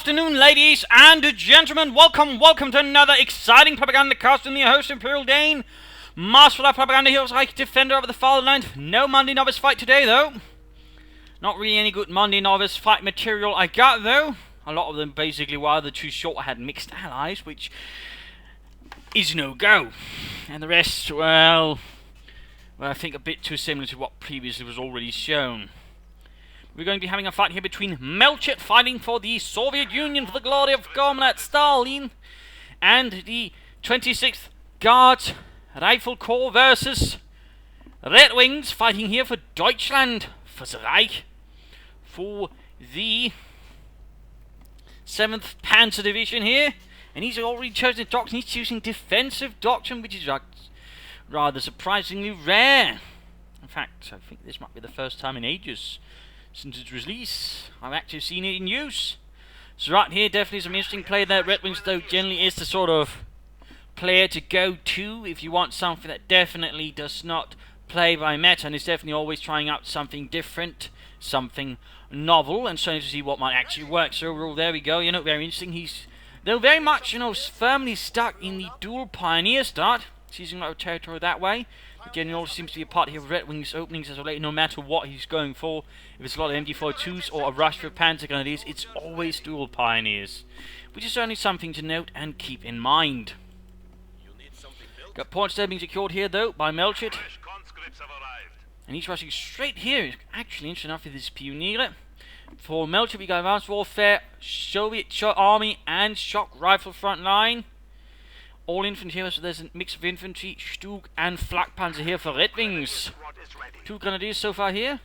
afternoon, ladies and gentlemen. Welcome to another exciting Propagandacast. In the host, Imperial Dane, Master of Propaganda, Heroes Reich, Defender of the Fatherland. No Monday Novice fight today, though. Not really any good Monday Novice fight material I got, though. A lot of them basically were either too short or had mixed allies, which is no go. And the rest, well, I think a bit too similar to what previously was already shown. We're going to be having a fight here between Melchett fighting for the Soviet Union for the glory of Comrade Stalin, and the 26th Guards Rifle Corps versus RedxWings fighting here for Deutschland, for the Reich, for the 7th Panzer Division here. And he's already chosen a doctrine. He's choosing defensive doctrine, which is rather surprisingly rare. In fact, I think this might be the first time in ages since its release I've actually seen it in use. So right here, definitely some interesting play there. RedxWings, though, generally is the sort of player to go to if you want something that definitely does not play by meta, and is definitely always trying out something different, something novel, and trying to see what might actually work. So overall, there we go. You know, very interesting. He's, though, very much, you know, firmly stuck in the dual pioneer start, seizing a lot of territory that way. Again, also seems to be a part here of RedxWings' openings as of late, no matter what he's going for. If it's a lot of MG42s or a rush for Panzer Grenadiers, it's always dual pioneers, which is certainly something to note and keep in mind. Got points there being secured here, though, by Melchett. And he's rushing straight here. Actually, interesting enough with this pioneer. For Melchett, we got advanced warfare, Soviet army, and shock rifle front line. All infantry here, so there's a mix of infantry, Stug, and Flakpanzer here for RedxWings. 2 Grenadiers so far here.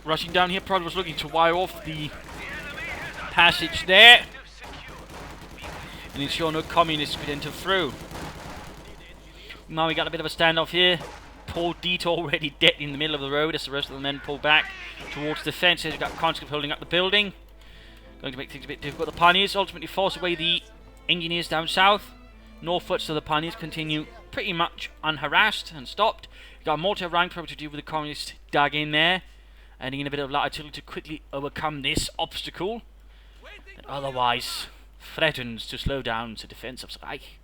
Rushing down here, probably was looking to wire off the passage there, and ensure no communists could enter through. Now we got a bit of a standoff here. Poor Dieter already dead in the middle of the road as the rest of the men pull back towards the fence. Here we've got conscripts holding up the building. Going to make things a bit difficult. The pioneers ultimately force away the engineers down south. Northwards, so the pioneers continue pretty much unharassed and stopped. We've got a mortar rank probably to do with the communists dug in there, adding in a bit of light artillery to quickly overcome this obstacle that otherwise threatens to slow down the defense of the Reich.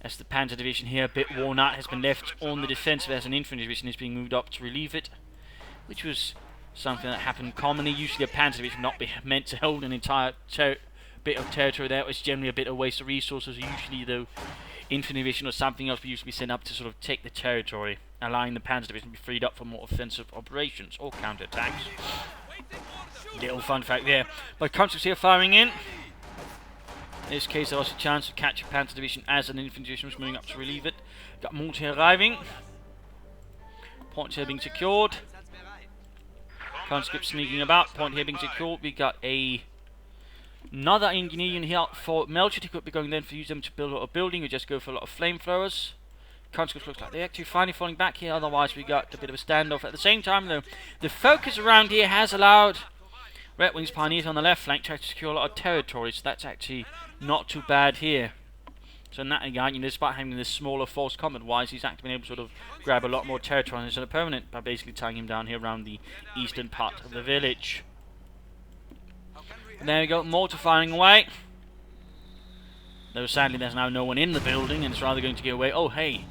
As the Panzer Division here, a bit worn out, has been left on the defensive as an infantry division is being moved up to relieve it, which was something that happened commonly. Usually a Panzer Division not be meant to hold an entire bit of territory there. It's generally a bit of waste of resources. Usually, though, infantry division or something else would usually be sent up to sort of take the territory, allowing the Panzer Division to be freed up for more offensive operations or counterattacks. Little fun fact there. But conscripts here firing in. In this case, there was a chance to catch a Panzer Division as an infantry division was moving up to relieve it. Got mortar arriving. Points here being secured. Conscripts sneaking about. Point here being secured. We got another engineer here for Melchett. He could be going then for use them to build a building or just go for a lot of flamethrowers. Conscripts looks like they're actually finally falling back here. Otherwise, we got a bit of a standoff. At the same time, though, the focus around here has allowed RedxWings pioneers on the left flank to actually secure a lot of territory. So that's actually not too bad here. So in that regard, you know, despite having this smaller force combat-wise, he's actually been able to sort of grab a lot more territory on his opponent by basically tying him down here around the eastern part of the village. And there we go, mortar firing away. Though sadly there's now no one in the building and it's rather going to get away. Oh hey,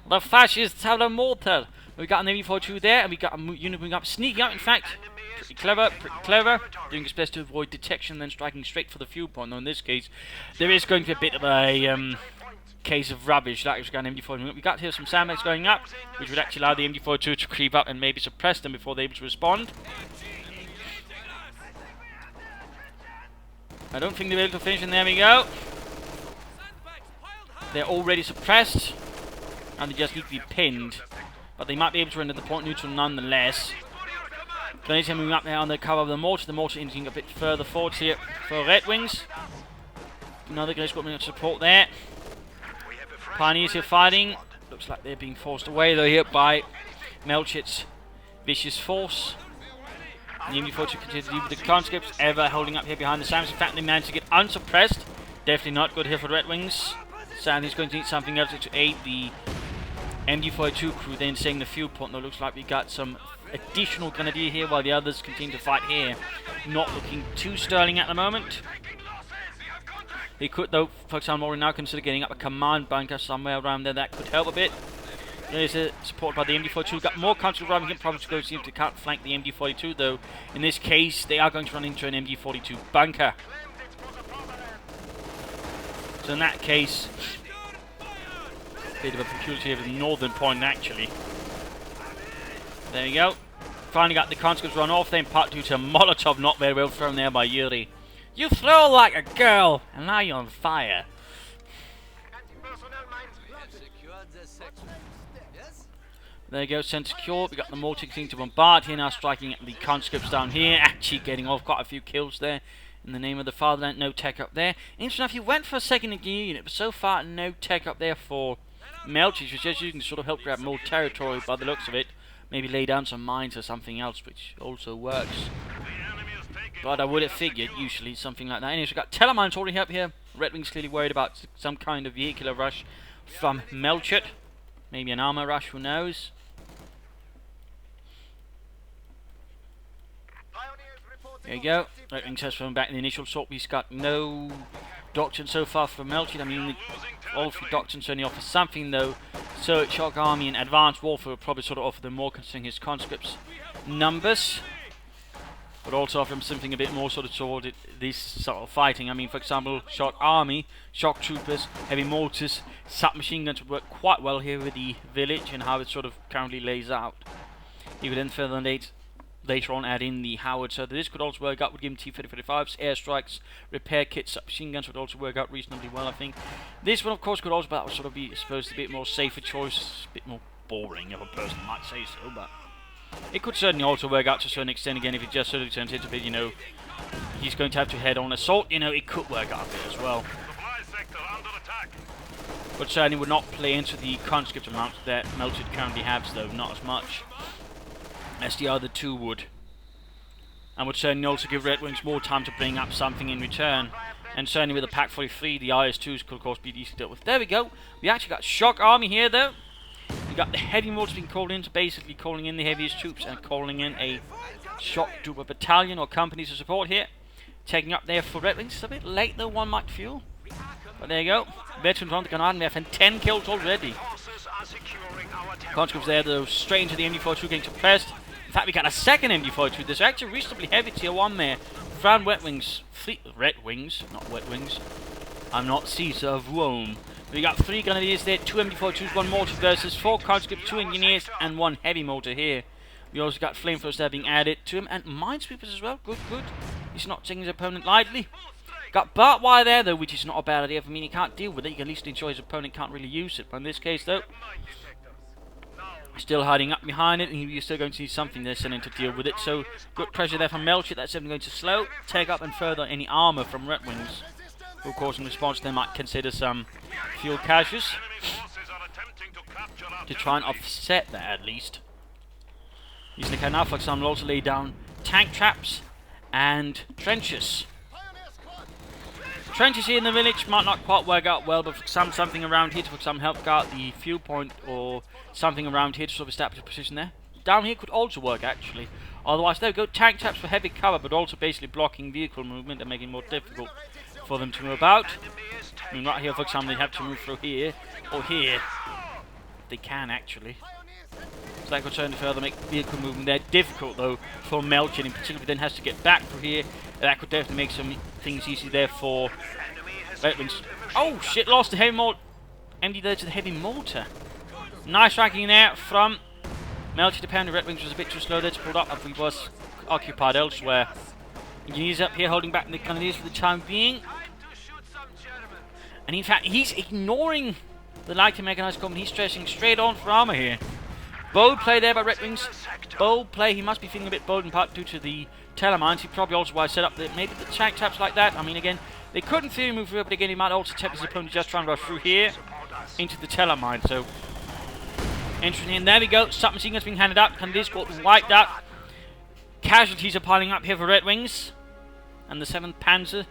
the fascists have a mortar. We got an MG42 there, and we got a unit moving up, sneaking up in fact. Pretty clever, doing his best to avoid detection, then striking straight for the fuel point. Though in this case, there is going to be a bit of a case of rubbish. Like we've got an MG42. We got here some sandbags going up, which would actually allow the MG42 to creep up and maybe suppress them before they're able to respond. I don't think they're able to finish, and there we go. They're already suppressed, and they just need to be pinned. But they might be able to render the point neutral nonetheless. Grenadiers moving up there on the cover of the mortar. The mortar inching a bit further forward here for RedxWings. Another grenade squad moving to support there. Pioneers here fighting. Looks like they're being forced away though here by Melchett's vicious force. The MG42 continue to deal with the conscripts, ever holding up here behind the Sams. In fact, they managed to get unsuppressed. Definitely not good here for RedxWings. Sadly, he's going to need something else to aid the MG42 crew then saying the fuel point. Though looks like we got some additional grenadier here while the others continue to fight here. Not looking too sterling at the moment. They could, though, for example, now consider getting up a command bunker somewhere around there. That could help a bit. There's supported by the MD-42. Got more counters arriving in. Probably going to seem to can't flank the MD-42, though. In this case, they are going to run into an MD-42 bunker. So in that case, a bit of a peculiarity of the northern point, actually. There you go. Finally got the conscripts run off, then part due to Molotov, not very well thrown there by Yuri. You throw like a girl, and now you're on fire. There you go, sent secure. We got the mortar thing to bombard here now, striking at the conscripts down here. Actually getting off quite a few kills there. In the name of the fatherland, no tech up there. Interesting enough, he went for a second unit, but so far no tech up there for Melchett, which is using to sort of help grab more territory by the looks of it. Maybe lay down some mines or something else, which also works. But I would have figured, usually, something like that. Anyways, we've got telemines already up here. RedxWings clearly worried about some kind of vehicular rush from Melchett. Maybe an armor rush, who knows? There you go. RedxWings has thrown back in the initial assault. He's got no doctrine so far from Melchett. I mean, all three doctrines certainly offer something, though. So, Shock Army and Advanced Warfare will probably sort of offer them more, considering his conscripts' numbers. But also offer him something a bit more sort of toward this sort of fighting. I mean, for example, Shock Army, Shock Troopers, Heavy Mortars, Submachine Guns would work quite well here with the village and how it sort of currently lays out. He would then further later on add in the Howard, so this could also work out. Would give him T-35s, airstrikes, repair kits, submachine guns would also work out reasonably well, I think. This one, of course, could also sort of be, I suppose, a bit more safer choice, a bit more boring, if a person might say so, but it could certainly also work out to a certain extent. Again, if it just sort of turns into a bit, you know, he's going to have to head on assault, you know, it could work out a bit as well. But certainly would not play into the conscript amount that Melchett currently has, though, not as much as the other two would. And would certainly also give RedxWings more time to bring up something in return. And certainly with the Pack 43, the IS-2s could of course be easily dealt with. There we go. We actually got Shock Army here, though. We got the Heavy Mortars being called in, to basically calling in the heaviest troops and calling in a Shock Trooper battalion or company to support here. Taking up there for RedxWings. It's a bit late, though, one might feel. But there you go. Veterans on the Grenadier, we have 10 kills already. Conscripts there, though, straight into the MD-42 getting suppressed. In fact, we got a second MD-42. There's actually reasonably heavy tier 1 there. From RedxWings, RedxWings, not Wetwings. I'm not Caesar of Rome. We got 3 Grenadiers there, 2 MD-42s, 1 mortar versus 4 conscripts, 2 engineers, and 1 heavy mortar here. We also got flamethrowers there being added to him, and minesweepers as well. Good, good. He's not taking his opponent lightly. Got barbed wire there, though, which is not a bad idea. I mean, he can't deal with it. You can at least ensure his opponent can't really use it. But in this case, though, still hiding up behind it, and you're still going to need something there sent in to deal with it. So, good pressure there from Melchett. That's certainly going to slow, take up, and further any armor from RedxWings. Who, of course, in response, they might consider some fuel caches to try and offset that, at least. Using the canal, for example, also lay down tank traps and trenches. Trenches here in the village might not quite work out well, but for something around here to, for example, help guard the fuel point or something around here to sort of establish a position there. Down here could also work, actually. Otherwise, there we go, tank traps for heavy cover, but also basically blocking vehicle movement and making it more difficult for them to move about. I mean, right here, for example, they have to move through here or here. They can, actually. So that could certainly further make vehicle movement there difficult, though, for Melchett in particular. Then has to get back through here. That could definitely make some things easy there for RedxWings. Oh shit! Lost the heavy mortar. MD there to the heavy mortar. Nice striking there from Melchett. Apparently RedxWings was a bit too slow there to pull up. He was occupied elsewhere. Engineers up here holding back the Grenadiers for the time being. And in fact, he's ignoring the lightly mechanized combat. He's stressing straight on for armor here. Bold play there by RedxWings. Bold play. He must be feeling a bit bold in part due to the telemines. He probably also why set up maybe the tank traps like that. I mean, again, they couldn't theory move through, but again, he might also tempt his opponent to just try and rush through here into the telemine. So, entering in. There we go. Submachine guns being handed out. Canadians got wiped out. Casualties are piling up here for RedxWings. And the 7th Panzer.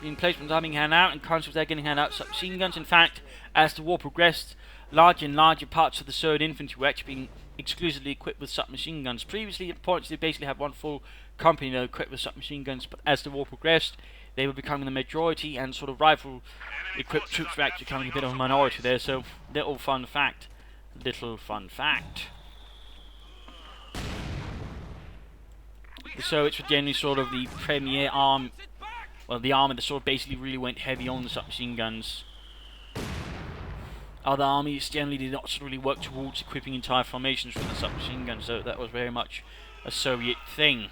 Emplacements are being handed out, and conscripts are getting handed out submachine guns. In fact, as the war progressed, larger and larger parts of the 3rd Infantry were actually being exclusively equipped with submachine guns. Previously, at points, they basically had one full company that equipped with submachine guns, but as the war progressed, they were becoming the majority, and sort of rifle-equipped troops were actually becoming a bit of a minority there. So, little fun fact. The Soviets were generally sort of the premier arm, well, the army that sort of basically really went heavy on the submachine guns. Other armies generally did not really work towards equipping entire formations with the submachine guns, so that was very much a Soviet thing.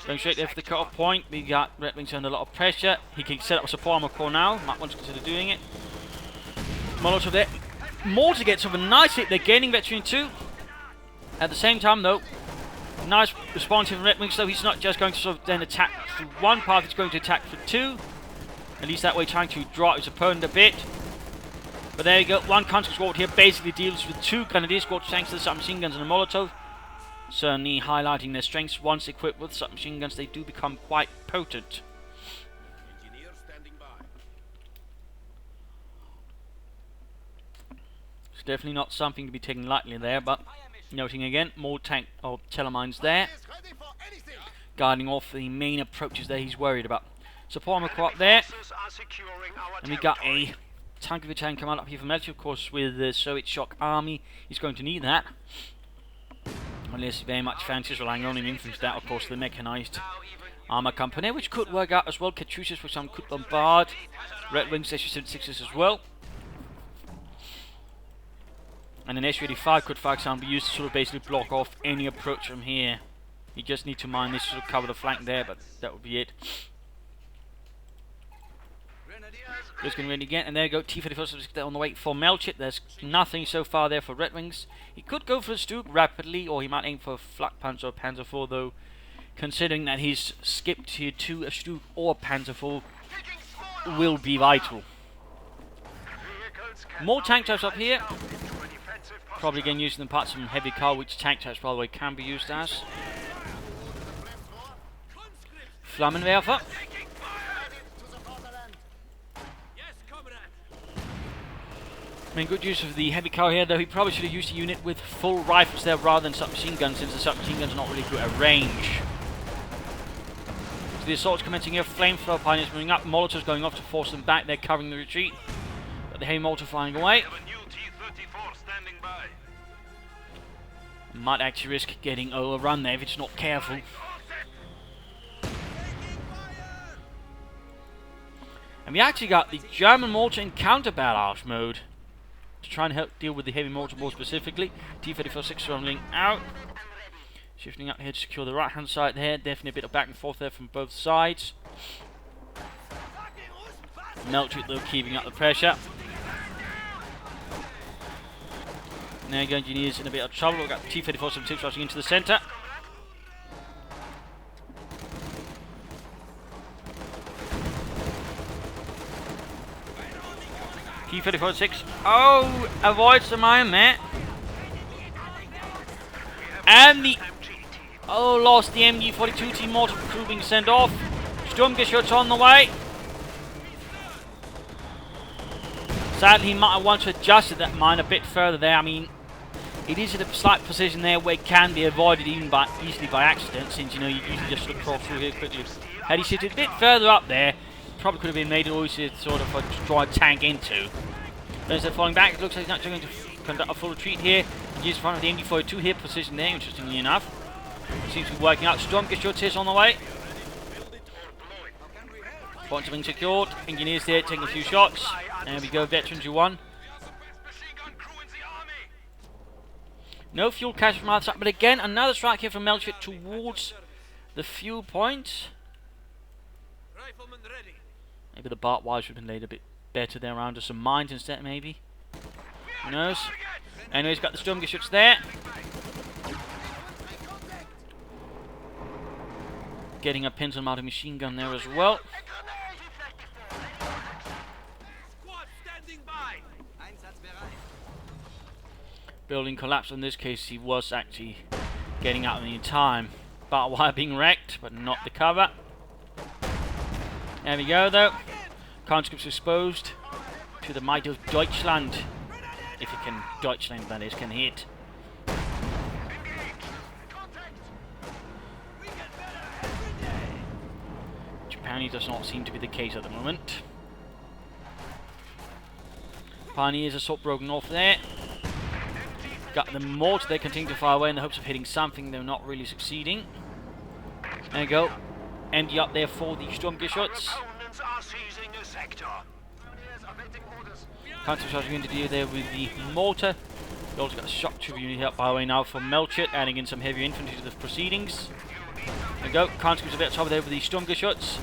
Going straight there for the cut-off point, we got RedxWings under a lot of pressure. He can set up a support armor core now, might want to consider doing it. Molotov there. Mortar gets over a nice hit, they're gaining veteran 2. At the same time though, nice response from RedxWings, so he's not just going to sort of then attack through one path, he's going to attack for 2. At least that way trying to draw his opponent a bit. But there you go, one counter squad here basically deals with 2 grenadier squads thanks to the submachine guns and the Molotov. Certainly highlighting their strengths. Once equipped with submachine guns, they do become quite potent. It's definitely not something to be taken lightly there, but noting again, more tank or telemines there. Guarding off the main approaches there he's worried about. Support armor up there. And we got a tank of a tank coming up here from Melchett, of course, with the Soviet shock army. He's going to need that. Unless he very much fancies relying on infantry, that of course the mechanized armor company, which could work out as well. Katyushas, which some could bombard. RedxWings, Su-76s as well. And an Su-85 could, for example, be used to sort of basically block off any approach from here. You just need to mine this to sort of cover the flank there, but that would be it. Just going to win again, and there you go. T-34 on the way for Melchett. There's nothing so far there for RedxWings. He could go for a Stug rapidly, or he might aim for a Flak Panzer or Panzer IV, though, considering that he's skipped here to a Stug or Panzer IV, will be vital. More tank types up here. Probably again using the parts from heavy car, which tank types, by the way, can be used as. Flammenwerfer. I mean, good use of the heavy car here, though he probably should have used a unit with full rifles there rather than submachine guns, since the submachine guns are not really good at range. So the assault's commencing here, flamethrower pioneers moving up, Molotovs going off to force them back, they're covering the retreat. But the heavy Molotov flying away. Might actually risk getting overrun there if it's not careful. And we actually got the German mortar in counter-barrage mode to try and help deal with the heavy mortar more specifically. T-34-6 rolling out. Shifting up here to secure the right hand side there. Definitely a bit of back and forth there from both sides. Melchett though keeping up the pressure. And there you go, engineers in a bit of trouble. We've got T-34-76 rushing into the centre. T-34-6. Oh, avoids the mine there. And the... oh, lost the MG-42 team mortar crew being sent off. Sturmgeschütz on the way. Sadly, he might have wanted to adjust that mine a bit further there. I mean, it is in a slight position there where it can be avoided even easily by accident, since, you know, you usually just sort of crawl through here quickly. Had he shifted a bit further up there, probably could have been made always sort of to draw a tank into. But instead of falling back, it looks like he's not going to conduct a full retreat here. He's in front of the MG-42 here position there, interestingly enough. Seems to be working out. Sturmgeschütz is on the way. Points have been secured. Engineers there taking a few shots. There we go, veterans you won. No fuel cache from either side, but again, another strike here from Melchett towards the fuel point. Maybe the barbed wire should have been laid a bit better there around us. Some mines instead, maybe. Who knows? Anyways, got the Sturmgeschütz there. Getting a Pinson mounted machine gun there as well. Building collapsed. In this case, he was actually getting out in time. Barbed wire being wrecked, but not the cover. There we go, though. Conscripts exposed to the might of Deutschland. if it can, Deutschland that is, can hit. Which apparently does not seem to be the case at the moment. Pioneers are sort of broken off there. Got the mortar, they continue to fire away in the hopes of hitting something, they're not really succeeding. There you go. Empty up there for the Sturmgeschütz. Counter-charging into the there with the mortar. We also got a shock trooper unit up by the way now for Melchett, adding in some heavy infantry to the proceedings. There you go. Counter-troops a bit top there with the Sturmgeschütz.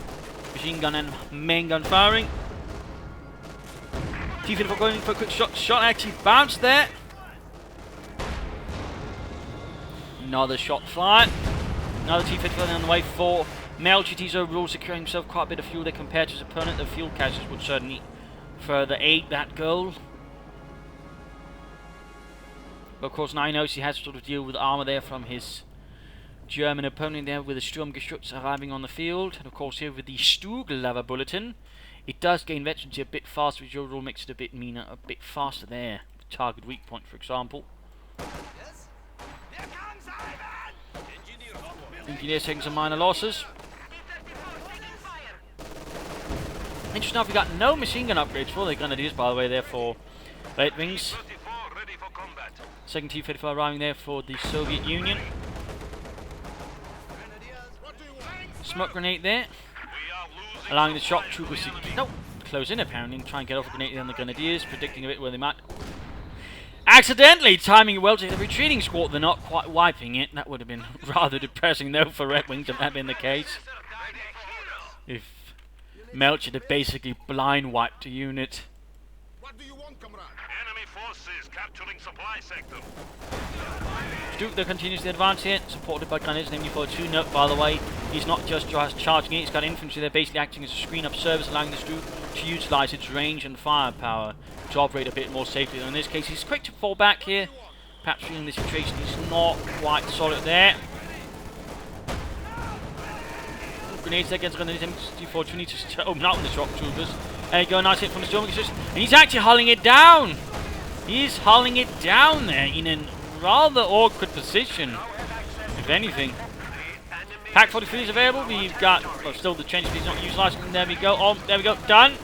Machine gun and main gun firing. T-54 going for a quick shot. Shot actually bounced there. Another shot fired. Another T-54 on the way for Melchett. He's overall securing himself quite a bit of fuel there compared to his opponent. The fuel caches would certainly further aid that goal. But of course now he knows he has to sort of deal with armour there from his German opponent there with the Sturmgeschütz arriving on the field. And of course here with the Stugellaver bulletin, it does gain veterans here a bit faster, which overall makes it a bit meaner, a bit faster there. Target weak point for example. Engineers taking some minor losses. Interesting enough, we got no machine gun upgrades for the Grenadiers, by the way, there for RedxWings. Second T-54 arriving there for the Soviet Union. Smoke grenade there, allowing the shock troopers to close in apparently and try and get off a grenade on the Grenadiers, predicting a bit where they might. Accidentally timing it well to the retreating squad, they're not quite wiping it. That would have been rather depressing though for RedxWings if that had been the case. If Melchett had basically blind wiped a unit. What do you want, comrade? Enemy forces capturing supply sector. Stuke though continues to advance here, supported by Grenadiers namely for 2. Note by the way, he's not just charging it, he's got infantry there basically acting as a screen up service, allowing the Stuke to utilise its range and firepower to operate a bit more safely. In this case he's quick to fall back here, perhaps feeling the situation he's not quite solid there. Grenades against Grenadiers, M64 needs to open up with the shock troopers. There you go, nice hit from the Sturmgeschütz, and he's actually hulling it down! He's hulling it down there in a rather awkward position, if anything. Pack 43 is available, we've got, well, still the trench speed's not utilised, and there we go, oh, there we go, done!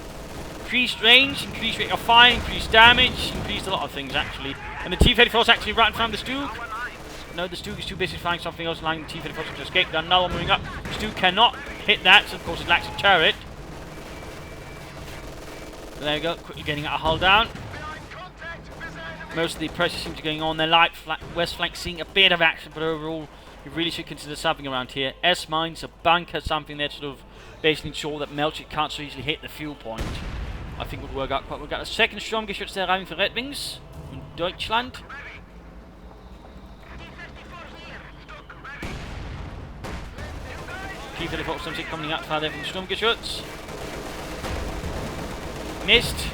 Increased range, increased rate of fire, increased damage, increased a lot of things actually. And the T-34 is actually right in front of the Stuke. No, the Stuke is too busy finding something else, allowing the T-34 to escape. Got another one moving up. The Stuke cannot hit that, so of course it lacks a turret. There we go, quickly getting a hull down. Most of the pressure seems to be going on. Their light west flank seeing a bit of action, but overall you really should consider something around here. S-mines, a bunker, something there to sort of basically ensure that Melchett can't so easily hit the fuel point. I think would work out quite well. We've got a second Sturmgeschütz there arriving for RedxWings in Deutschland. T-34 something coming out far there from the Sturmgeschütz. Missed.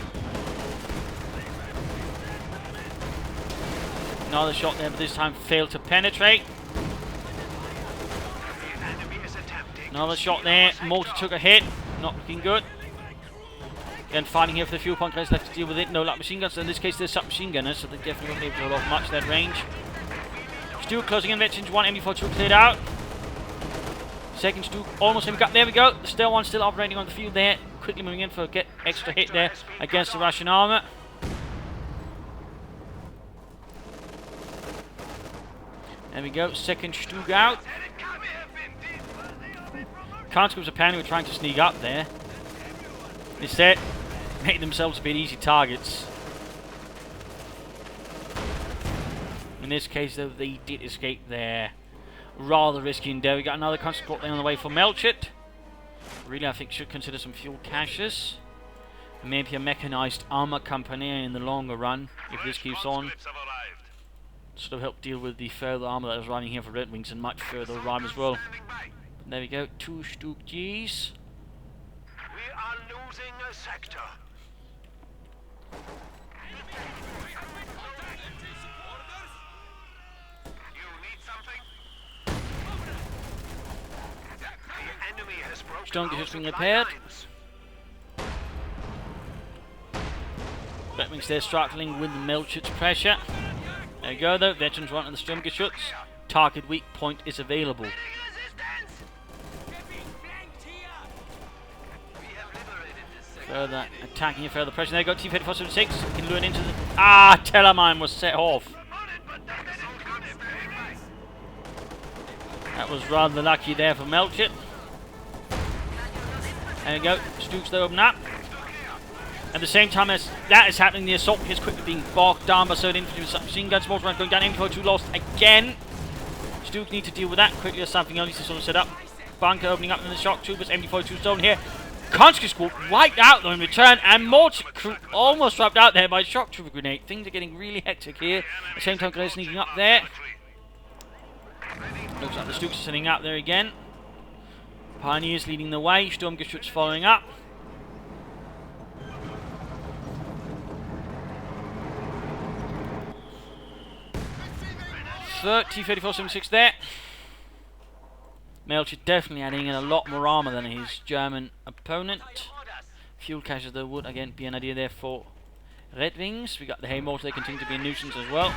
Another shot there, but this time failed to penetrate. Another shot there. Mortar took a hit. Not looking good. Again, fighting here for the fuel point. Guys left to deal with it. No luck machine guns. So in this case, there's submachine gunners, so they definitely won't be able to hold off much that range. Stuke closing in. Veterans 1 MB42 cleared out. Second Stuke almost in. There we go. The still one still operating on the field there. Quickly moving in for a extra hit there against the Russian armour. There we go. Second Stuke out. Countergroups apparently were trying to sneak up there. Instead, make themselves a bit easy targets. In this case, though, they did escape there. Rather risky endeavour. We got another constant there on the way for Melchett. Really, I think should consider some fuel caches. And maybe a mechanised armour company in the longer run, if this keeps on. Sort of help deal with the further armour that is arriving here for RedxWings and might further arrive as well. But there we go, 2 Stuke Gs. We are losing a sector. You need something? The enemy has broken Sturmgeschütz being repaired. Redwings there struggling with Melchett's pressure. There you go though, veterans running the Sturmgeschütz. Target weak point is available. Further attacking and further pressure. There you go, T-3476. Can lure it into the... Tellermine was set off. That was rather lucky there for Melchett. There you go, Stooks there open up. At the same time as that is happening, the assault is quickly being bogged down by certain infantry with machine guns. Mortar rounds going down, MD-42 lost again. Stooks need to deal with that quickly as something else to sort of set up. Bunker opening up in the shock troopers, MD-42 stolen here. Conscript School wiped out though in return, and Mortar crew almost wiped out there by shock trooper grenade. Things are getting really hectic here. At the same time, grenades sneaking up there. Looks like the Stooks are sitting out there again. Pioneers leading the way, Sturmgeschütz following up. T-3476 there. Melchett definitely adding in a lot more armor than his German opponent. Fuel caches though would again be an idea there for RedxWings. We got the hay mortar, they continue to be a nuisance as well.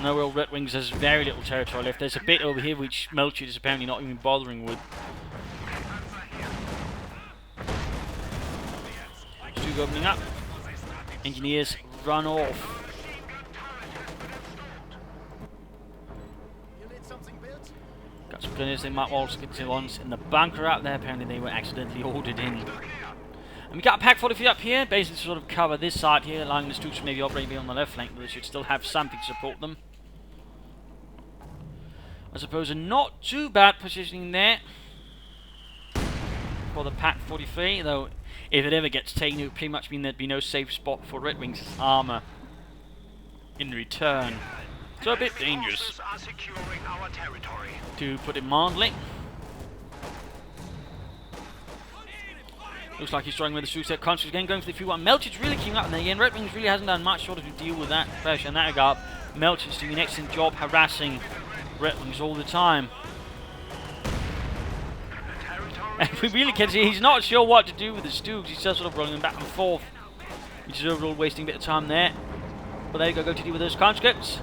No, well, RedxWings has very little territory left. There's a bit over here which Melchett is apparently not even bothering with. Stug opening up. Engineers run off. Got some grenades, they might also get the ones in the bunker out there. Apparently they were accidentally ordered in. And we got a Pack 43 up here, basically to sort of cover this side here, allowing the Stooks to maybe operate on the left flank, but they should still have something to support them. I suppose a not too bad positioning there for the Pack 43, though if it ever gets taken, it would pretty much mean there'd be no safe spot for RedxWings' armor in return. So a bit dangerous, to put it mildly. Looks like he's struggling with the Stooks there. Conscript again going for the few one. Melchett's really keeping up, and again RedxWings really hasn't done much sort of to deal with that pressure in that regard. Melchett's doing an excellent job harassing RedxWings all the time. And we really can see he's not sure what to do with the Stooks. He's just sort of rolling them back and forth, which is overall wasting a bit of time there. But there you go to deal with those conscripts.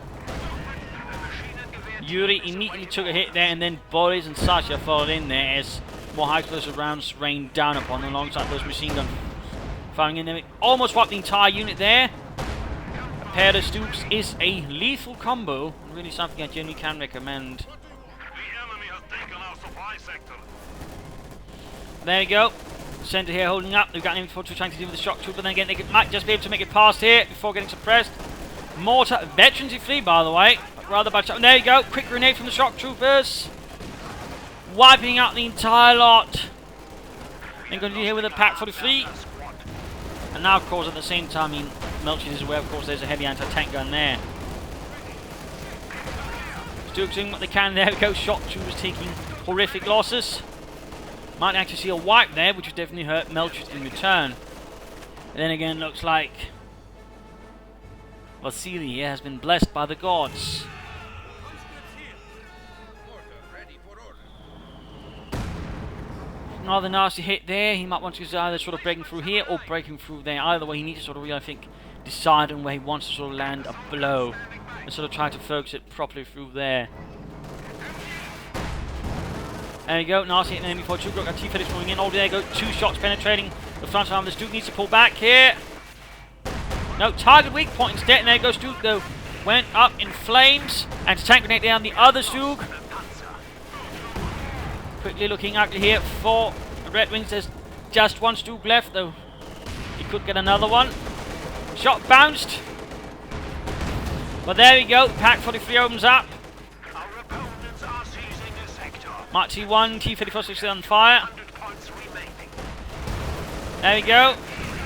Yuri immediately took a hit there, and then Boris and Sasha followed in there as more high explosive rounds rained down upon them alongside those machine guns firing in there. Almost wiped the entire unit there. A pair of Stooks is a lethal combo, really something I genuinely can recommend. The enemy has taken our supply sector. There you go. Center here holding up. They've got an MD-42 trying to deal with the shock trooper. Then again, they might just be able to make it past here before getting suppressed. Mortar, veterans flee, by the way. Rather bad shot. There you go. Quick grenade from the shock troopers. Wiping out the entire lot. Then going to do here with a Pack 43. And now, of course, at the same time, Melchett is aware, of course, there's a heavy anti-tank gun there. Still doing what they can. There we go. Shock troopers taking horrific losses. Might actually see a wipe there, which would definitely hurt Melchett in return. And then again, looks like Vasily has been blessed by the gods. Another nasty hit there. He might want to either sort of breaking through here or breaking through there. Either way, he needs to sort of really, I think, decide on where he wants to sort of land a blow and sort of try to focus it properly through there. There you go, nasty hit before two. Got T-Felix moving in. Oh, there you go. Two shots penetrating the front arm. The Stug needs to pull back here. No, target weak point instead. And there goes Stug, though. Went up in flames. And to tank grenade down the other Stug. Quickly looking ugly here for RedxWings. There's just one Stug left, though. He could get another one. Shot bounced. But there we go. Pack 43 opens up. Mark T1, T-34 on fire. There we go.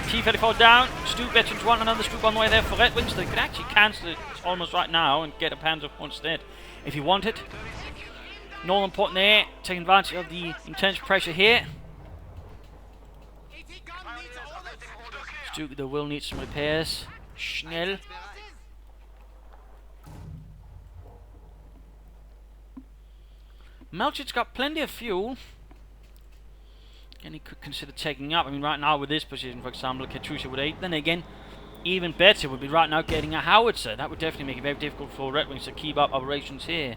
T-34 down. Stug veterans want another Stug on the way there for RedxWings. So they could actually cancel it almost right now and get a Panzer instead if you want it. Northern important there, taking advantage of the intense pressure here. Stug, they will need some repairs. Schnell. Melchett's got plenty of fuel. And he could consider taking up. I mean, right now with this position, for example, Katusha would 8. Then again, even better would be right now getting a howitzer. That would definitely make it very difficult for RedxWings to keep up operations here,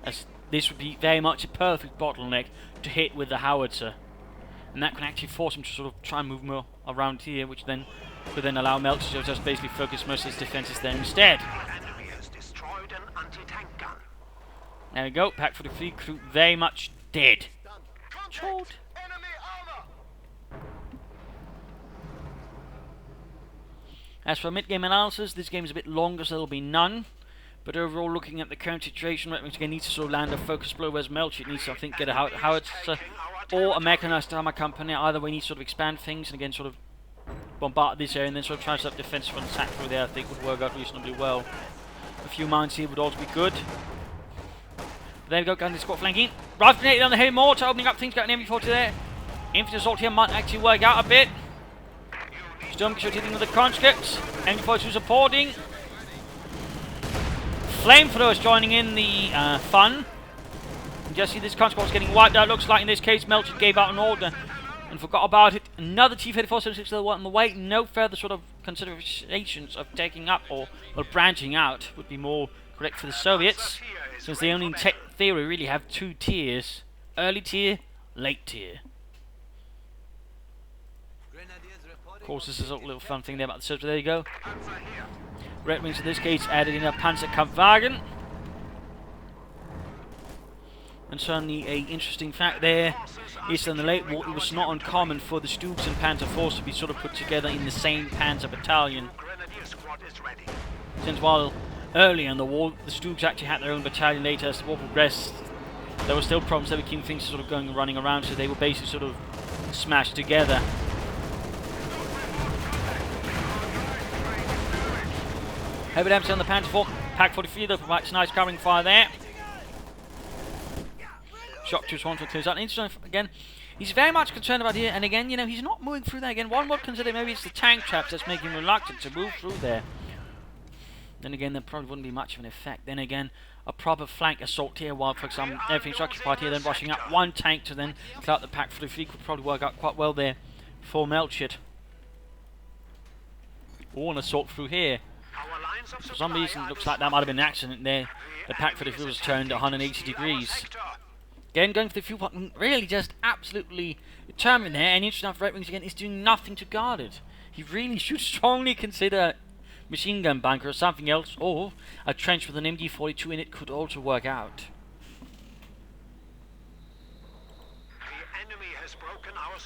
as this would be very much a perfect bottleneck to hit with the howitzer. And that can actually force him to sort of try and move more around here, which then could then allow Melchett to just basically focus most of his defenses there instead. There we go, Pack 43 crew very much dead. Chord. As for mid-game analysis, this game is a bit longer, so there will be none. But overall, looking at the current situation, RedxWings again needs to sort of land a focus blow, whereas Melchett needs to, I think, get a howitzer or a mechanized armor company. Either way, needs to sort of expand things and again sort of bombard this area and then sort of try to set up defense for an attack through there. I think would work out reasonably well. A few mines here would also be good. But there we go, gun squad flanking. Rifle grenade on the heavy mortar, opening up things, got an MV40 there. Infantry assault here might actually work out a bit. Storm hitting with the conscripts. MV42 supporting. Flamethrowers joining in the fun. You just see this conscript getting wiped out. Looks like in this case Melchett gave out an order and forgot about it. Another T-3476 on the way. No further sort of considerations of taking up or branching out would be more correct for the Soviets, since they only in theory really have 2 tiers: early tier, late tier. Of course, this is a little fun thing there about the Serbs. There you go. RedxWings in this case added in a Panzerkampfwagen. And certainly a interesting fact there is that in the late war it was not uncommon for the Stooks and Panzer Force to be sort of put together in the same Panzer battalion. Since while earlier in the war the Stooks actually had their own battalion, later as the war progressed there were still problems that were keeping things sort of going and running around, so they were basically sort of smashed together. Heavy damage on the Panzer IV. Pack 43 though provides nice covering fire there. Shock 2 Swans will close out. Interesting again. He's very much concerned about here, and again, you know, he's not moving through there again. One would consider maybe it's the tank traps that's making him reluctant to move through there. Then again, there probably wouldn't be much of an effect. Then again, a proper flank assault here, while for example everything's occupied here, then rushing up one tank to then clear out the Pack 43 could probably work out quite well there for Melchett. Or an assault through here. For some reason, it looks like that might have been an accident there. The Pack 43 was turned 180 degrees. Again, going for the fuel button, really just absolutely determined there. And interesting enough, RedxWings again is doing nothing to guard it. He really should strongly consider machine gun bunker or something else, or a trench with an MG42 in it could also work out.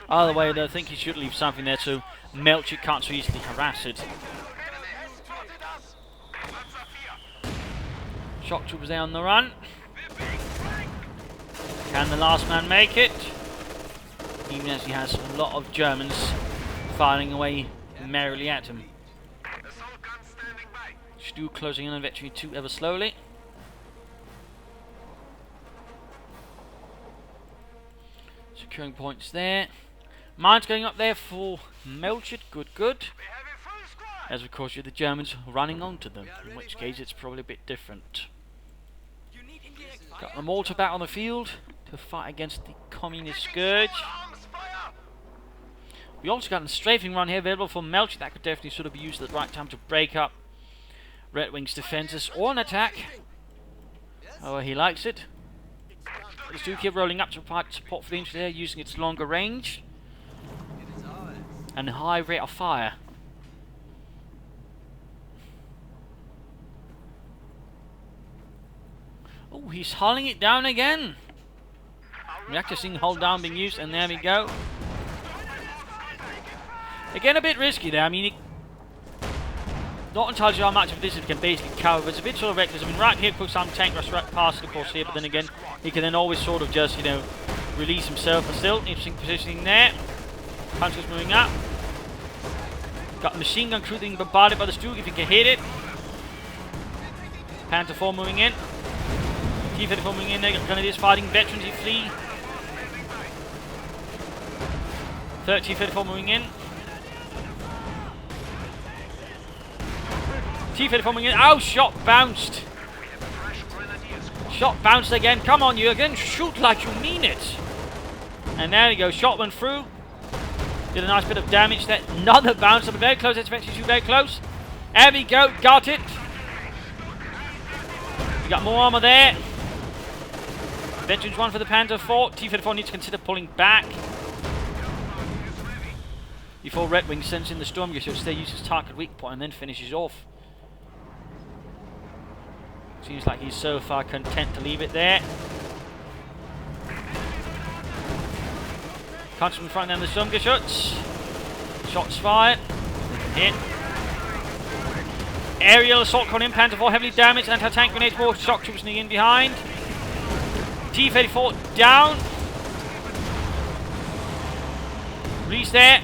Either way, though, I think he should leave something there so Melchett can't so easily harass it. Shock troopers there on the run. Can the last man make it? Even as he has a lot of Germans firing away merrily at him. Stu closing in on Veterinary 2 ever slowly. Securing points there. Mines going up there for Melchett. Good, good. As of course you're the Germans running onto them, in which case it's probably a bit different. Got the mortar back on the field to fight against the communist scourge. We also got a strafing run here available for Melchett. That could definitely sort of be used at the right time to break up RedxWings defenses or an attack. Oh, he likes it. The Stuka rolling up to provide support for the infantry there, using its longer range and high rate of fire. Oh, he's hulling it down again. Reactor seeing hull down being used, and there we go. Again, a bit risky there. I mean, not entirely sure how much of this it can basically cover, but it's a bit sort of reckless. I mean, right here, some tank rush right past, of course, here, but then again, he can then always sort of just, you know, release himself. But still, interesting positioning there. Puncher's moving up. Got a machine gun crew being bombarded by the Stug if he can hit it. Panther 4 moving in. T-34 moving in there. Grenadiers fighting. Veterans, he flee. Third T-34 moving in. T-34 moving in. Oh, shot bounced. Shot bounced again. Come on, Jürgen. Shoot like you mean it. And there you go, shot went through. Did a nice bit of damage there. Another bounce up, very close, that's eventually too very close. There we go, got it. We got more armor there. Veterans 1 for the Panzer IV. T-34 needs to consider pulling back before RedxWings sends in the Sturmgeschütz. They use his target weak point and then finishes off. Seems like he's so far content to leave it there. Punch in front of them, the Sturmgeschütz. Shots fired. Hit. Aerial assault coming in, Panzer IV heavily damaged, anti-tank grenades, more shock troops sneaking in behind. T-34 down. Release there.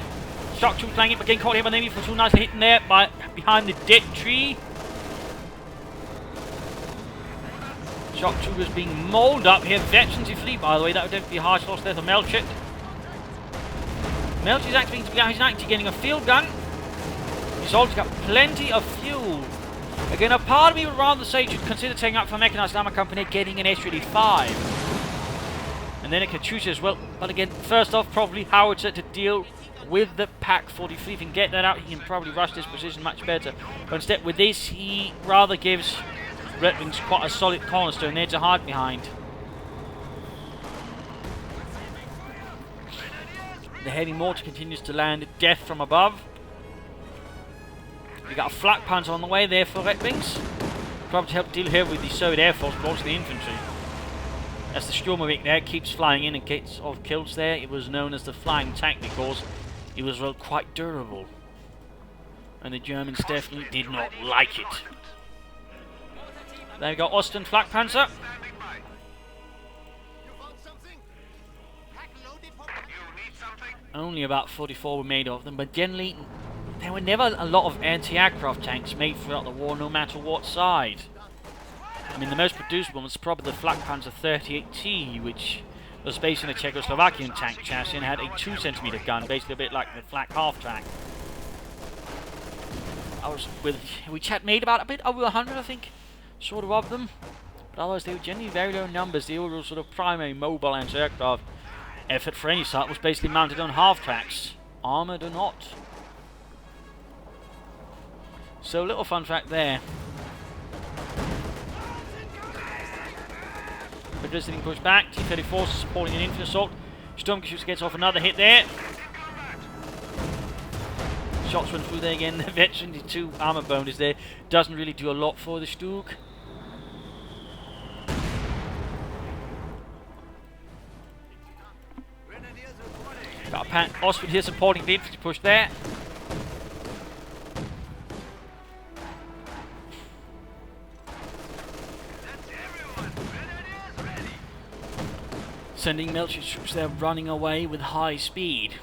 Shock troops flying it, but getting caught here by the enemy for two nicely hitting there by behind the dead tree. Shock troopers being mauled up here. Veterans in fleet, by the way. That would definitely be a harsh loss there for Melchett. Melchett's actually getting a field gun. He's also got plenty of fuel. Again, a part of me would rather say you should consider taking out for a mechanized armor company getting an S-35. And then a Katyusha as well. But again, first off, probably Howitzer to deal with the Pak-43. If he can get that out, he can probably rush this position much better. But instead, with this, he rather gives RedxWings quite a solid cornerstone there to hide behind. The heavy mortar continues to land death from above. We got a flak panzer on the way there for RedxWings. Probably to help deal here with the Soviet Air Force, but also the infantry. As the Sturmovik there keeps flying in and gets off kills there, it was known as the flying tank because it was well quite durable. And the Germans definitely did not like it. There we go, Osten flak panzer. Only about 44 were made of them, but generally there were never a lot of anti-aircraft tanks made throughout the war, no matter what side. I mean, the most produced one was probably the Flak Panzer 38T, which was based on a Czechoslovakian tank chassis and had a 2cm gun, basically a bit like the Flak half-track. We made about a bit over 100, I think, sort of them. But otherwise, they were generally very low numbers. The overall sort of primary mobile anti-aircraft effort for any site was basically mounted on half-tracks, armoured or not. So, little fun fact there. But just getting pushed back. T-34 supporting an infantry assault. Sturmgeschütz gets off another hit there. Shots went through there again. The veteran, the 2 armour bonus there, doesn't really do a lot for the Stug. Got a Oswald here supporting the infantry push there. Sending Melchett troops there running away with high speed.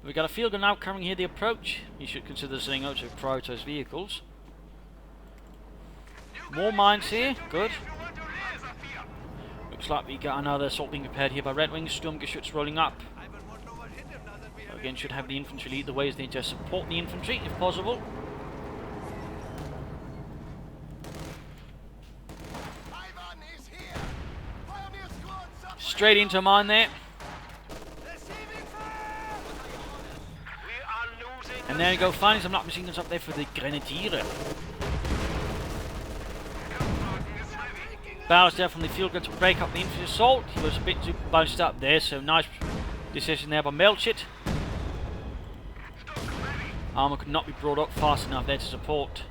We've got a field gun now coming here the approach. You should consider sending out to prioritise vehicles. More mines here, good. Looks like we got another assault being prepared here by RedxWings. Sturmgeschütz rolling up. Again, should have the infantry lead the way as they need to support the infantry if possible. Straight into a mine there. And there you go, finding some light machine guns up there for the Grenadiere. Barrels there from the field gun to break up the infantry assault. He was a bit too bunched up there, so nice decision there by Melchett. Armour could not be brought up fast enough there to support.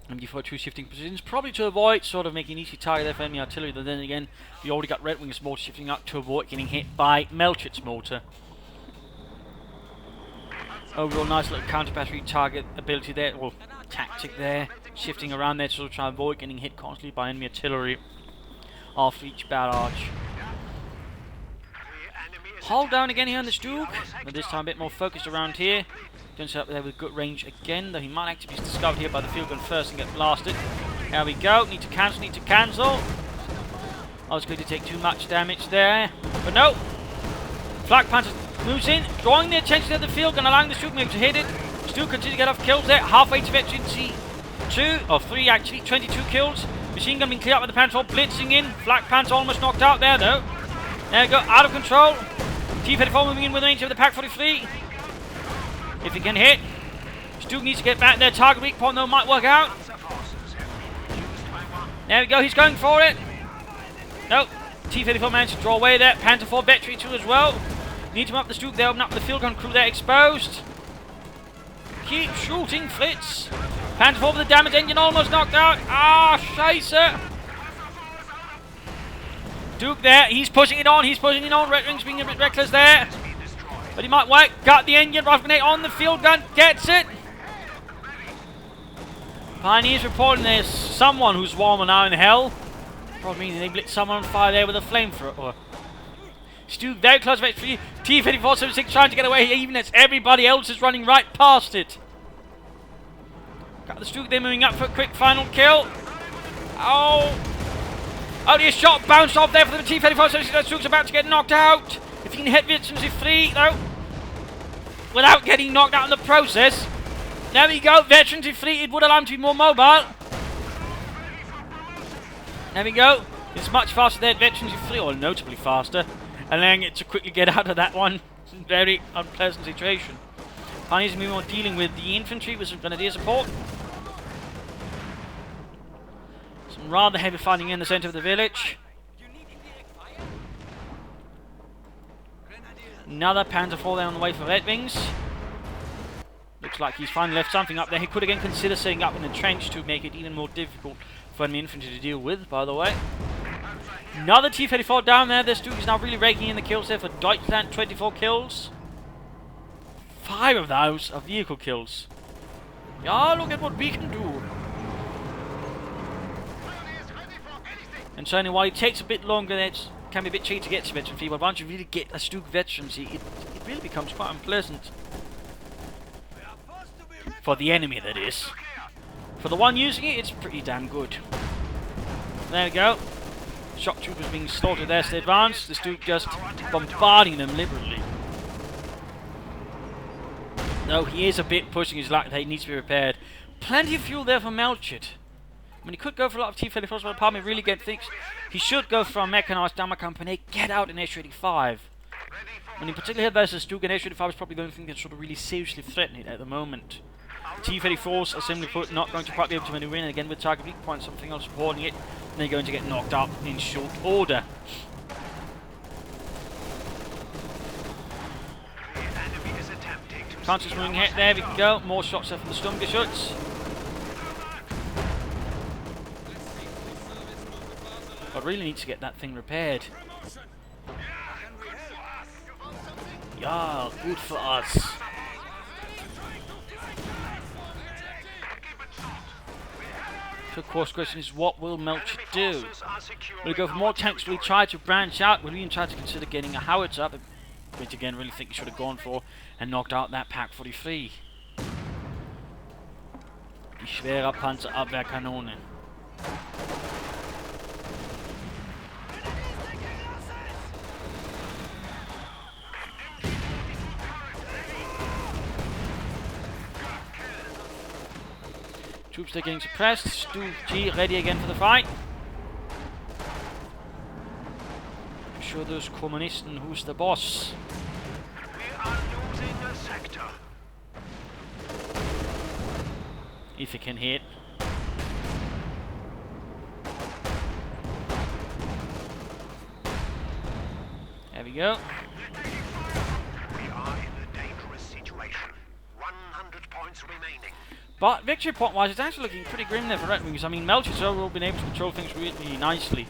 And before 2 shifting positions, probably to avoid sort of making an easy target there for enemy artillery, but then again, we already got RedxWings mortar shifting up to avoid getting hit by Melchett's mortar. Overall, nice little counter-battery target ability there, or tactic there, shifting around there to sort of try and avoid getting hit constantly by enemy artillery after each barrage. Hold down again here on the Stug, but this time a bit more focused around here. Going to set up there with good range again, though he might actually be discovered here by the field gun first and get blasted. There we go. Need to cancel, need to cancel. I was going to take too much damage there. But no. Flak Panther moves in, drawing the attention of the field and allowing the Stuke to hit it. Stuke continues to get off kills there. Halfway to veterancy 2, or 3 actually. 22 kills. Machine gun being cleared up with the Panther blitzing in. Flak Panther almost knocked out there though. There we go. Out of control. T-34 moving in with range of the Pack 43. If he can hit. Stuke needs to get back there. Target weak point though might work out. There we go. He's going for it. Nope. T-34 managed to draw away there. Panther 4 Vetri 2 as well. Need to up the Stuke there, open up the field gun crew there, exposed. Keep shooting, Fritz. Panther 4 with the damage engine almost knocked out. Ah, scheisse. Duke there, he's pushing it on, RedxWings being a bit reckless there. But he might work. Got the engine, rifle grenade on the field gun, gets it. Pioneers reporting there's someone who's warmer now in hell. Probably meaning they lit someone on fire there with a flamethrower. Stuke very close to T-34 76 trying to get away even as everybody else is running right past it. Got the Stuke there moving up for a quick final kill. Oh! Oh, the shot bounced off there for the T-34 76. Stuke's about to get knocked out. If he can hit veterancy 3 though, without getting knocked out in the process. There we go, veterancy 3, it would allow him to be more mobile. There we go. It's much faster there at veterancy 3, or notably faster. Allowing it to quickly get out of that one. Very unpleasant situation. Pioneers moving on, dealing with the infantry with some grenadier support. Some rather heavy fighting in the centre of the village. Another Panther 4 there on the way for RedxWings. Looks like he's finally left something up there. He could again consider setting up in a trench to make it even more difficult for enemy infantry to deal with, by the way. Another T-34 down there. This Stuke is now really raking in the kills there for Deutschland. 24 kills. 5 of those are vehicle kills. Yeah, look at what we can do. And certainly while it takes a bit longer, it can be a bit cheap to get to veteran fee, but once you really get a Stuke veterancy, it really becomes quite unpleasant. For the enemy, that is. For the one using it, it's pretty damn good. There we go. Shock troopers being slaughtered there to advance. The Stuke just bombarding them liberally. No, he is a bit pushing his luck. He needs to be repaired. Plenty of fuel there for Melchett. I mean, he could go for a lot of T-34s, but apart from really get things, he should go for a mechanized Dammer Company. Get out in S-85. When in particular versus Stuke, and S-85 is probably the only thing that's sort of really seriously threatening it at the moment. T-34s are simply put not going to quite be able to maneuver in, and again with target weak point, something else supporting it, and they're going to get knocked up in short order. Chances moving ahead, there we go, more shots there from the Sturmgeschütz. But really need to get that thing repaired. Yeah, good for us. So of course the question is, what will Melchett do? Will he go for more tanks? Will he try to branch out? Will he even try to consider getting a howitzer up? Which again, really think he should have gone for and knocked out that Pack 43. Die schwere Panzerabwehrkanone. Troops they're getting suppressed. Stuke G ready again for the fight. I'm sure those Kommunisten, who's the boss? We are losing a sector. If he can hit. There we go. We are in a dangerous situation. 100 points remaining. But victory point wise, it's actually looking pretty grim there for RedxWings. I mean, Melchett's overall been able to control things really nicely.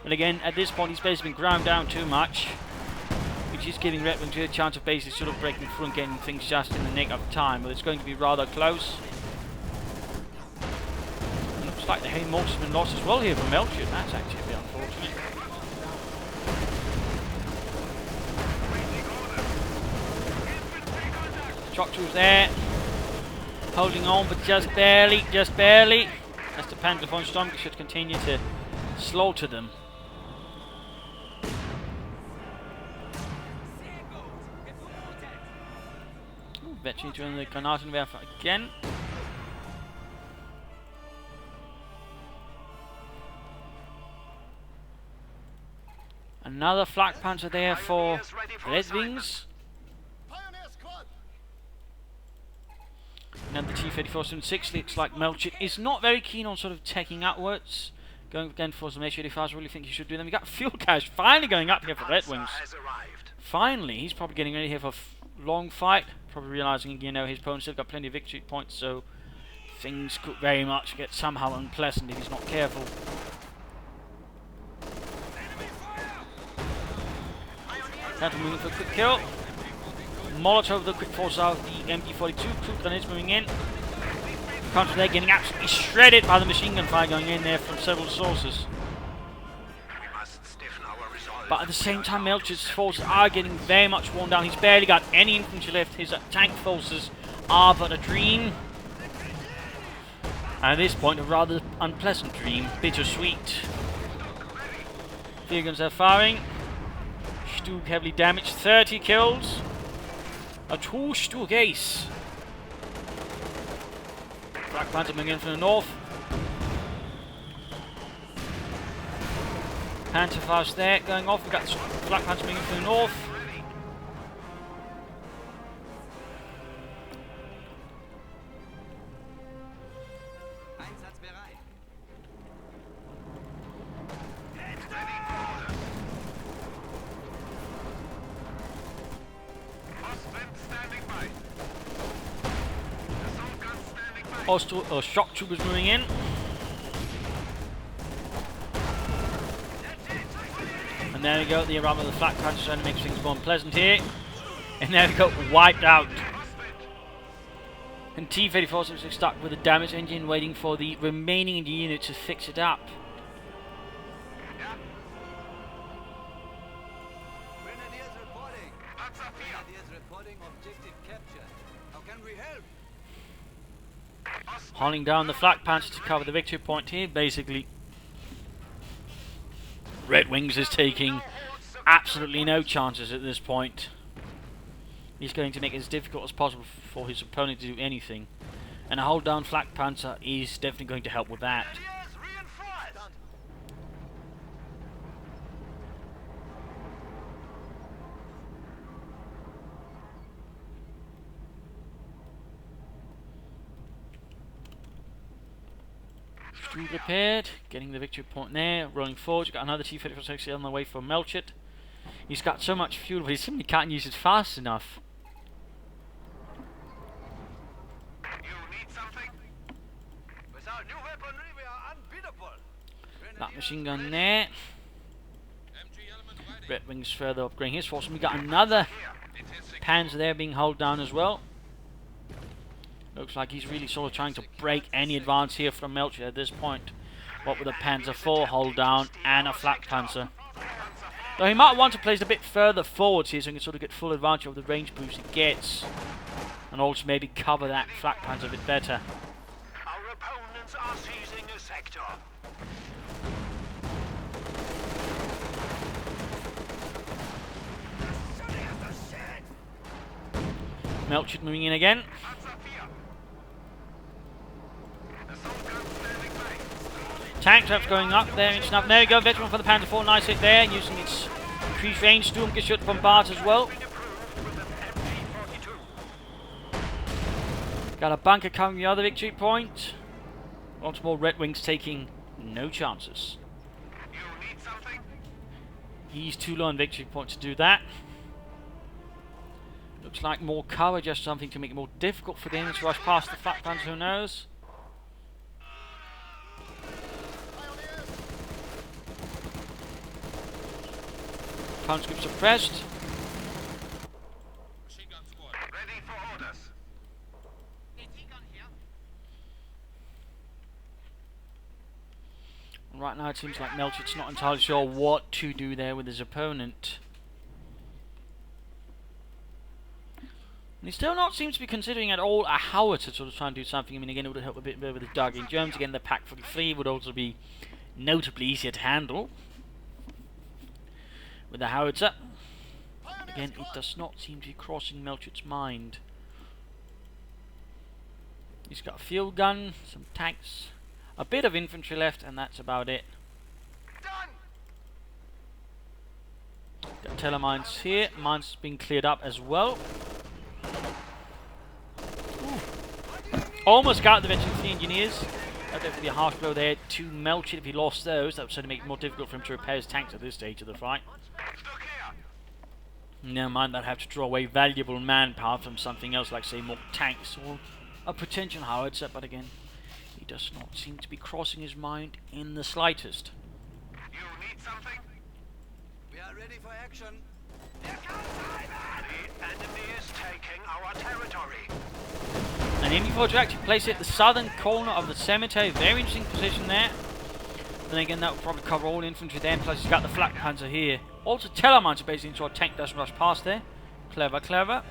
But again, at this point, he's basically been ground down too much, which is giving RedxWings a chance of basically sort of breaking through and getting things just in the nick of time. But it's going to be rather close. And looks like the Haymark's has been lost as well here for Melchett. That's actually a bit unfortunate. Shock troops there. Holding on, but just barely, just barely. as the Panzer von Storm should continue to slaughter them. Veteran joining the Granatenwerfer again. Another flak panzer there for RedxWings. And the T-3476 looks like Melchett is not very keen on sort of taking outwards. Going again for some H-85s, I really think he should do them. We got fuel cache finally going up here for RedxWings. Finally, he's probably getting ready here for a long fight. Probably realizing, you know, his opponent's still got plenty of victory points, so things could very much get somehow unpleasant if he's not careful. That's moving for a quick kill. Molotov, the quick force out the MG42. 2 grenades moving in. Counter there getting absolutely shredded by the machine gun fire going in there from several sources. But at the same time, Melchett's forces are getting very much worn down. He's barely got any infantry left. His tank forces are but a dream. And at this point, a rather unpleasant dream. Bittersweet. Field guns are firing. Stug heavily damaged. 30 kills. A 2 Stug ace. Black Panther moving in from the north. Panther fast there, going off. We've got Black Panther moving in from the north. Shock troopers moving in. And there we go, the arrival of the flak panzer trying to make things more unpleasant here. And there we go, wiped out. And T-34 is stuck with a damaged engine waiting for the remaining unit to fix it up. Hauling down the flak panzer to cover the victory point here. Basically, RedxWings is taking absolutely no chances at this point. He's going to make it as difficult as possible for his opponent to do anything. And a hold down flak panzer is definitely going to help with that. Repaired, getting the victory point there, rolling forward. You've got another T-34 on the way for Melchett. He's got so much fuel, but he simply can't use it fast enough. You need something? Without new weaponry, we are unbeatable. That machine gun there. RedxWings further upgrading his force, and we got another Panzer there being held down as well. Looks like he's really sort of trying to break any advance here from Melchett at this point. What with a Panzer IV hold down and a flak panzer. Though he might want to place a bit further forwards here so he can sort of get full advantage of the range boost he gets. And also maybe cover that flak panzer a bit better. Our opponents are seizing a sector. Melchett moving in again. Tank traps going up there, inching up. There we go, veteran for the Panzer IV, nice hit there, using its increased range. Sturmgeschütz bombards as well. Got a bunker coming the other victory point. Once more, RedxWings taking no chances. He's too low on victory point to do that. Looks like more cover, just something to make it more difficult for the enemy to rush past the flak panzer, who knows? Conscript suppressed. Machine gun squad. Ready for orders. Right now it seems like Melchett's not entirely sure what to do there with his opponent. And he still not seems to be considering at all a howitzer to sort of try and do something. I mean, again, it would help a bit with the Dark Germs. Again, the Pack 43 would also be notably easier to handle with the howitzer. Again, it does not seem to be crossing Melchett's mind. He's got a field gun, some tanks, a bit of infantry left, and that's about it. Got telemines here. Mines being cleared up as well. Ooh. Almost got the veteran 3 engineers. That would definitely be a harsh blow there to Melchett if he lost those. That would certainly make it more difficult for him to repair his tanks at this stage of the fight. Never mind, they'd have to draw away valuable manpower from something else, like say more tanks or a potential howitzer. But again, he does not seem to be crossing his mind in the slightest. You need something? We are ready for action. The enemy is taking our territory. And aiming for to actually place it at the southern corner of the cemetery. Very interesting position there. Then again, that will probably cover all infantry there. Plus, he's got the flak panzer here. Also, telemines are basically ensure a tank doesn't rush past there. Clever, clever.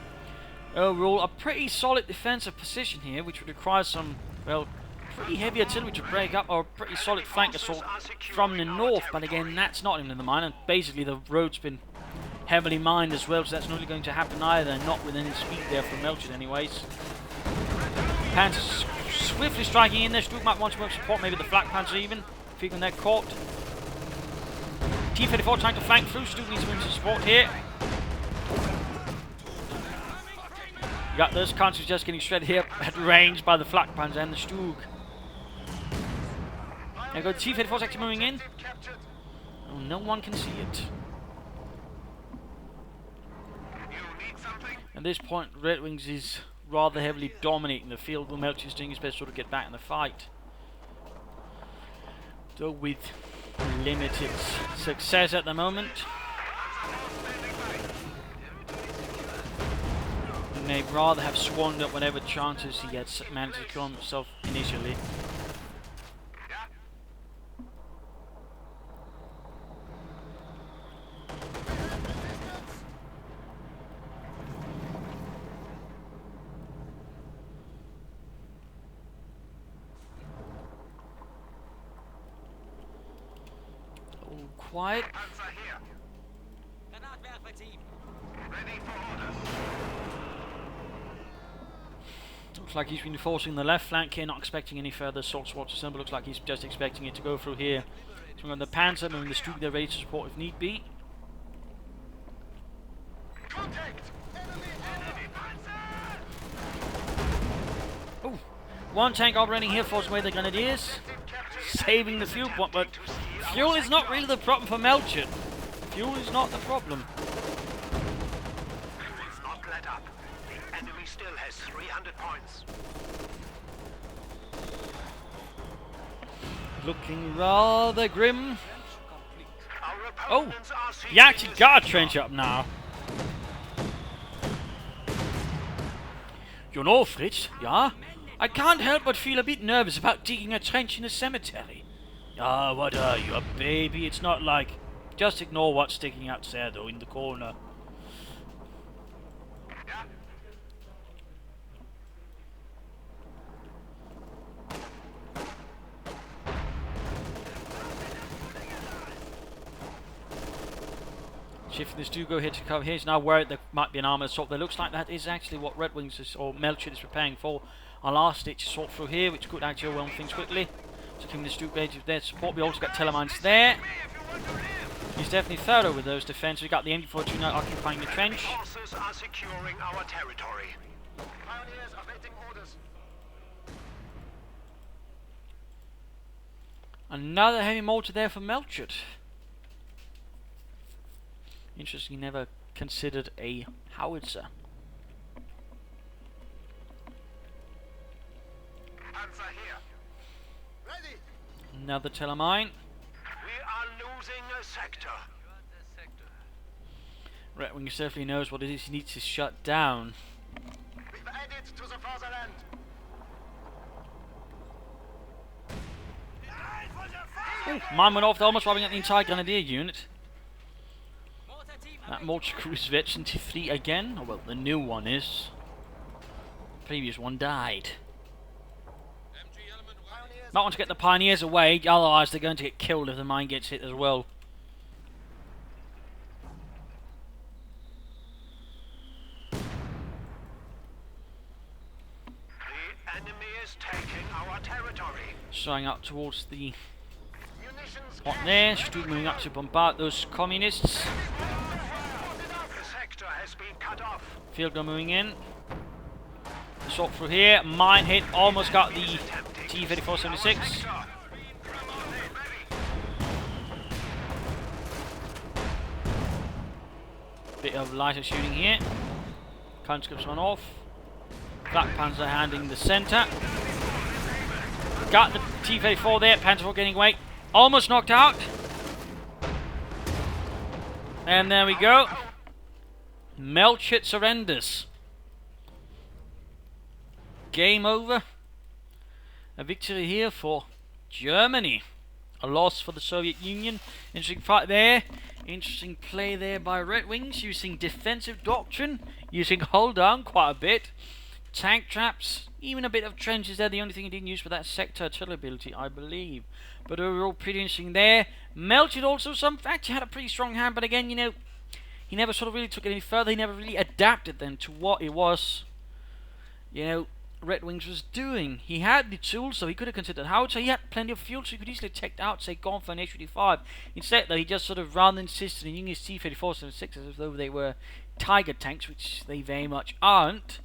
Overall, a pretty solid defensive position here, which would require some, well, pretty heavy artillery to break up, or a pretty solid flank assault from the north. But again, that's not into the mine, and basically the road's been heavily mined as well, so that's not really going to happen either, not with any speed there from Melchett anyways. Panzers swiftly striking in there. Stuke might want to support maybe the flak panzer even, figuring they're caught. T-34 trying to flank through. Stuke needs some support here. You got those countries just getting shredded here at range by the flak panzer and the Stug. There you go, the T-34's actually moving in. Oh, no one can see it. At this point, RedxWings is rather heavily dominating the field, while Melchett is doing his best to sort of get back in the fight. Though with limited success at the moment. He may rather have squandered whatever chances he had managed to kill himself initially. Quiet. Looks like he's been forcing the left flank here, not expecting any further assault towards the symbol. Looks like he's just expecting it to go through here. So we're on the Panzer, moving the Stug, they're ready to support if need be. Oh, one tank operating here, forcing away the Grenadiers. Saving the fuel point, but fuel is not really the problem for Melchett. Fuel is not the problem. It's not let up. The enemy still has 300 points. Looking rather grim. Our Oh, opponents are he actually got a trench up now. You know, Fritz, yeah? I can't help but feel a bit nervous about digging a trench in a cemetery. Ah, what are you, a baby? It's not like... Just ignore what's sticking out there, though, in the corner. Shifting this do go here to cover here. He's now worried there might be an armoured assault. There looks like that is actually what RedxWings is, or Melchett is preparing for. A last ditch assault through here, which could actually overwhelm things quickly. So keeping this Duke Gauge there to support. We also got telemines there. He's definitely thorough with those defences. We got the MG42 now occupying the trench. Forces are securing our territory. Pioneers awaiting orders. Another heavy mortar there for Melchett. Interesting, he never considered a howitzer. Panzer here. Ready. Another telemine. We are losing a sector. RedxWings definitely knows what it is he needs to shut down. We've added to the fatherland. Ooh, mine went off, they're almost robbing out the entire Grenadier unit. That mortar crew is veteran T3 again. Oh, well, the new one is. Previous one died. Pioneers, Might want to get the pioneers away, otherwise they're going to get killed if the mine gets hit as well. The enemy is taking our territory. Showing up towards the Munitions spot there, still moving up to bombard those communists. The sector has been cut off. Field gun moving in. Assault through here, mine hit, almost got the T-3476. Bit of lighter shooting here. Conscripts on off. Black Panzer handing the centre. Got the T-34 there, Panzer IV getting away. Almost knocked out. And there we go. Melchett surrenders. Game over. A victory here for Germany. A loss for the Soviet Union. Interesting fight there. Interesting play there by RedxWings, using defensive doctrine, using hold down quite a bit. Tank traps, even a bit of trenches there. The only thing he didn't use for that sector artillery ability, I believe. But overall, pretty interesting there. Melchett also, some fact, he had a pretty strong hand, but again, you know, he never sort of really took it any further. He never really adapted then to what it was, you know, RedxWings was doing. He had the tools, so he could have considered howitzer. He had plenty of fuel, so he could easily take out, say, gone for an H-35. Instead, though, he just sort of rather insisted in using his T-3476 as though they were Tiger tanks, which they very much aren't.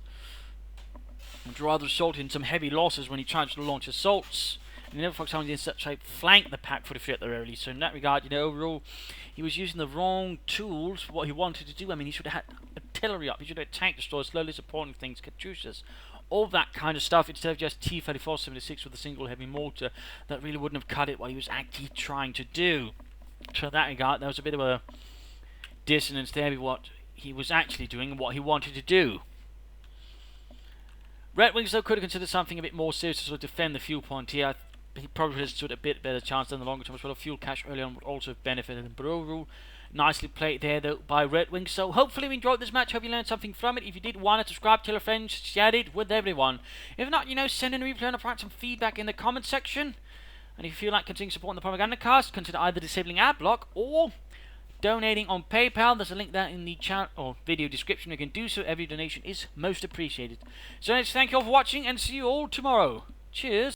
Would rather result in some heavy losses when he tried to launch assaults. And he never, for example, did such a flank the pack for the at the very least. So in that regard, you know, overall, he was using the wrong tools for what he wanted to do. I mean, he should have had artillery up. He should have had tank destroyers, slowly supporting things, Katyushas, all that kind of stuff, instead of just T-3476 with a single heavy mortar. That really wouldn't have cut it what he was actually trying to do. So in that regard, there was a bit of a dissonance there with what he was actually doing and what he wanted to do. RedxWings, though, could have considered something a bit more serious to sort of defend the fuel point here. He probably has stood a bit better chance than the longer term as well. Fuel cache early on would also have benefited him. But overall, nicely played there, though, by RedxWings. So hopefully you enjoyed this match. Hope you learned something from it. If you did, why not subscribe, tell a friend, share it with everyone. If not, you know, send in a replay and provide some feedback in the comment section. And if you feel like continuing supporting the Propagandacast, consider either disabling ad block or donating on PayPal. There's a link there in the channel or video description. You can do so. Every donation is most appreciated. So thank you all for watching, and see you all tomorrow. Cheers.